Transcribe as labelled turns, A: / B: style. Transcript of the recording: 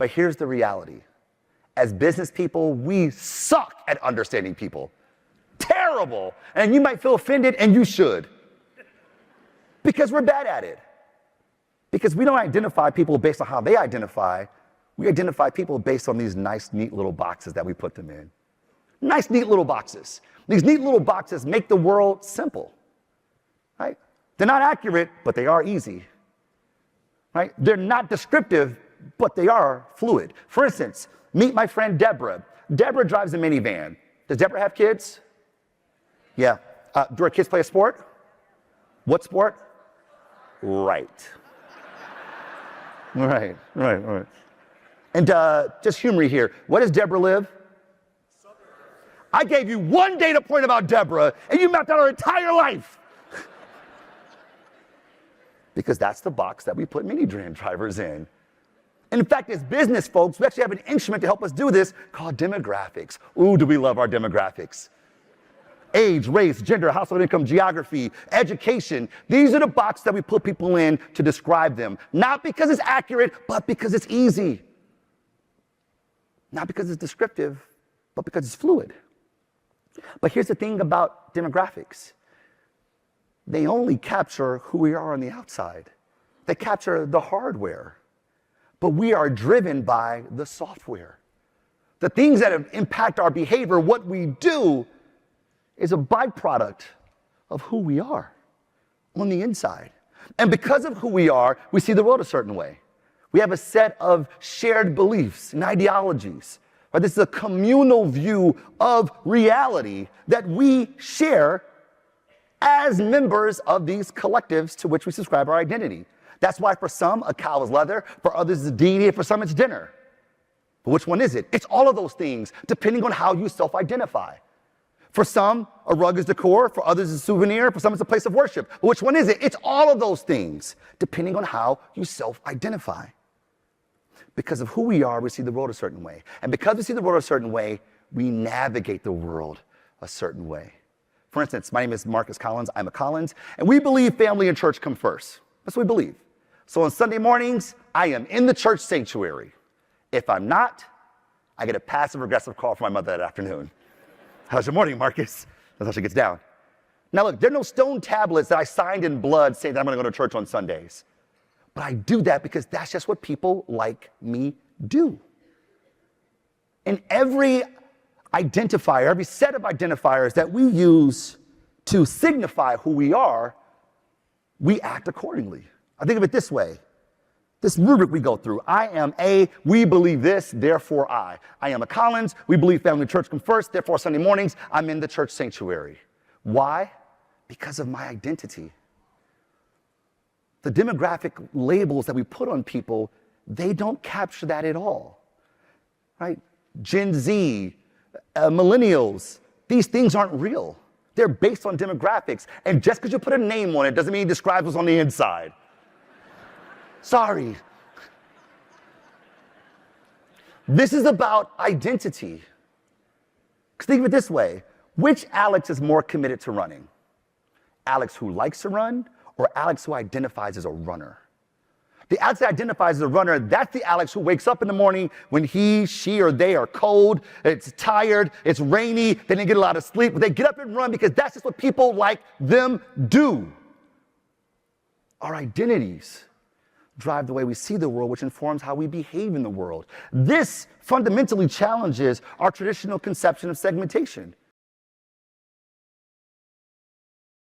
A: But here's the reality. As business people, we suck at understanding people. Terrible. And you might feel offended, and you should. Because we're bad at it. Because we don't identify people based on how they identify. We identify people based on these nice, neat little boxes that we put them in. Nice, neat little boxes. These neat little boxes make the world simple. Right? They're not accurate, but they are easy. Right? They're not descriptive, but they are fluid. For instance, meet my friend Deborah. Deborah drives a minivan. Does Deborah have kids? Yeah. Do her kids play a sport? What sport? Right. Right. And just humor here. Where does Deborah live? I gave you one data point about Deborah, and you mapped out her entire life. Because that's the box that we put mini-van drivers in. And in fact, as business folks, we actually have an instrument to help us do this called demographics. Ooh, do we love our demographics. Age, race, gender, household income, geography, education. These are the boxes that we put people in to describe them. Not because it's accurate, but because it's easy. Not because it's descriptive, but because it's fluid. But here's the thing about demographics. They only capture who we are on the outside. They capture the hardware. But we are driven by the software. The things that impact our behavior, what we do, is a byproduct of who we are on the inside. And because of who we are, we see the world a certain way. We have a set of shared beliefs and ideologies. Right? This is a communal view of reality that we share as members of these collectives to which we subscribe our identity. That's why for some, a cow is leather, for others it's deity, and for some it's dinner. But which one is it? It's all of those things, depending on how you self-identify. For some, a rug is decor, for others it's a souvenir, for some it's a place of worship. But which one is it? It's all of those things, depending on how you self-identify. Because of who we are, we see the world a certain way. And because we see the world a certain way, we navigate the world a certain way. For instance, my name is Marcus Collins, I'm a Collins, and we believe family and church come first. That's what we believe. So on Sunday mornings, I am in the church sanctuary. If I'm not, I get a passive-aggressive call from my mother that afternoon. How's your morning, Marcus? That's how she gets down. Now look, there are no stone tablets that I signed in blood saying that I'm going to go to church on Sundays. But I do that because that's just what people like me do. And every identifier, every set of identifiers that we use to signify who we are, we act accordingly. I think of it this way. This rubric we go through. I am A, we believe this, therefore I. I am a Collins, we believe family and church come first, therefore Sunday mornings, I'm in the church sanctuary. Why? Because of my identity. The demographic labels that we put on people, they don't capture that at all, right? Gen Z, millennials, these things aren't real. They're based on demographics. And just because you put a name on it doesn't mean it describes what's on the inside. Sorry. This is about identity. Because think of it this way. Which Alex is more committed to running? Alex who likes to run or Alex who identifies as a runner? The Alex that identifies as a runner, that's the Alex who wakes up in the morning when he, she, or they are cold, it's tired, it's rainy, they didn't get a lot of sleep, but they get up and run because that's just what people like them do. Our identities drive the way we see the world, which informs how we behave in the world. This fundamentally challenges our traditional conception of segmentation.